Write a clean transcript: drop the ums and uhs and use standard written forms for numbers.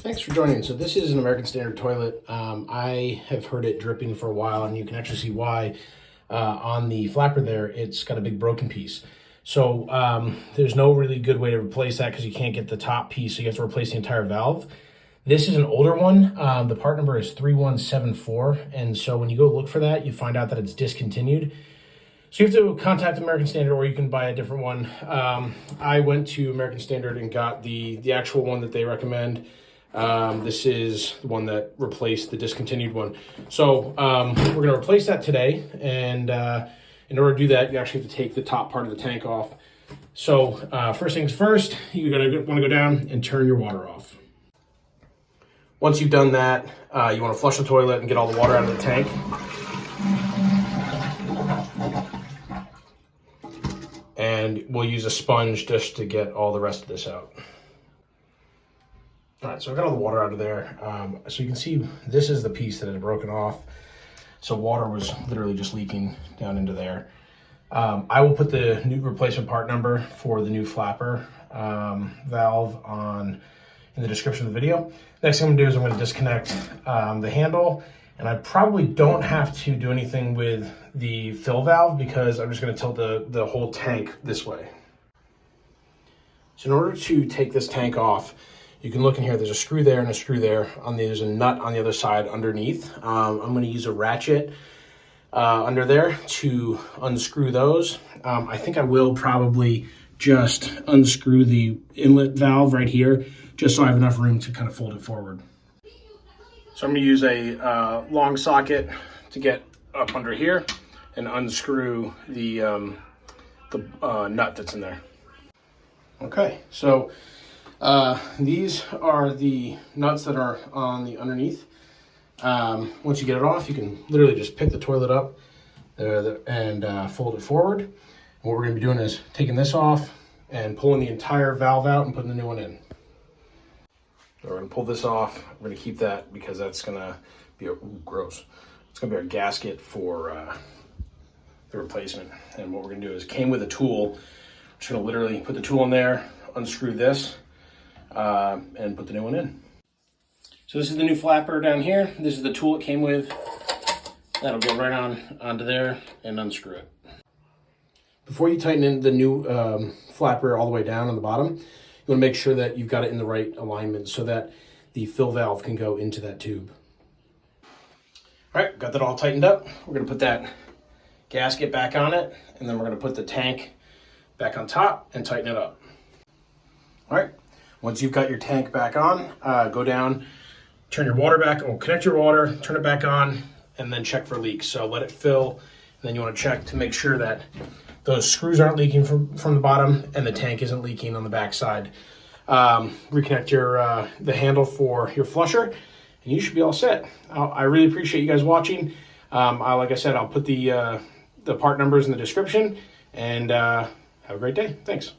Thanks for joining. So this is an American Standard toilet. I have heard it dripping for a while, and you can actually see why. On the flapper there, it's got a big broken piece. So there's no really good way to replace that because you can't get the top piece, so you have to replace the entire valve. This is an older one. The part number is 3174, and so when you go look for that, you find out that it's discontinued. So you have to contact American Standard, or you can buy a different one. I went to American Standard and got the actual one that they recommend. This is the one that replaced the discontinued one. So we're going to replace that today, and in order to do that, you actually have to take the top part of the tank off. So first things first, you're going to want to go down and turn your water off. Once you've done that, you want to flush the toilet and get all the water out of the tank. And we'll use a sponge just to get all the rest of this out. All right, so I got all the water out of there. So you can see this is the piece that had broken off. So water was literally just leaking down into there. I will put the new replacement part number for the new flapper valve in the description of the video. Next thing I'm gonna do is I'm gonna disconnect the handle, and I probably don't have to do anything with the fill valve because I'm just gonna tilt the whole tank this way. So in order to take this tank off, you can look in here, there's a screw there and a screw there. There's a nut on the other side underneath. I'm gonna use a ratchet under there to unscrew those. I think I will probably just unscrew the inlet valve right here, just so I have enough room to kind of fold it forward. So I'm gonna use a long socket to get up under here and unscrew the nut that's in there. Okay, so these are the nuts that are on the underneath. Once you get it off, you can literally just pick the toilet up and fold it forward. And what we're gonna be doing is taking this off and pulling the entire valve out and putting the new one in. So we're gonna pull this off. We're gonna keep that because that's gonna be gross. It's gonna be our gasket for the replacement. And what we're gonna do is came with a tool. I'm just gonna literally put the tool in there, unscrew this, and put the new one in. So this is the new flapper down here. This is the tool it came with. That'll go right onto there and unscrew it. Before you tighten in the new flapper all the way down on the bottom, you want to make sure that you've got it in the right alignment so that the fill valve can go into that tube. All right, got that all tightened up. We're gonna put that gasket back on it, and then we're gonna put the tank back on top and tighten it up. All right, once you've got your tank back on, go down, turn your water back, or connect your water, turn it back on, and then check for leaks. So let it fill, and then you want to check to make sure that those screws aren't leaking from the bottom and the tank isn't leaking on the back side. Reconnect your the handle for your flusher, and you should be all set. I really appreciate you guys watching. Like I said, I'll put the part numbers in the description, and have a great day. Thanks.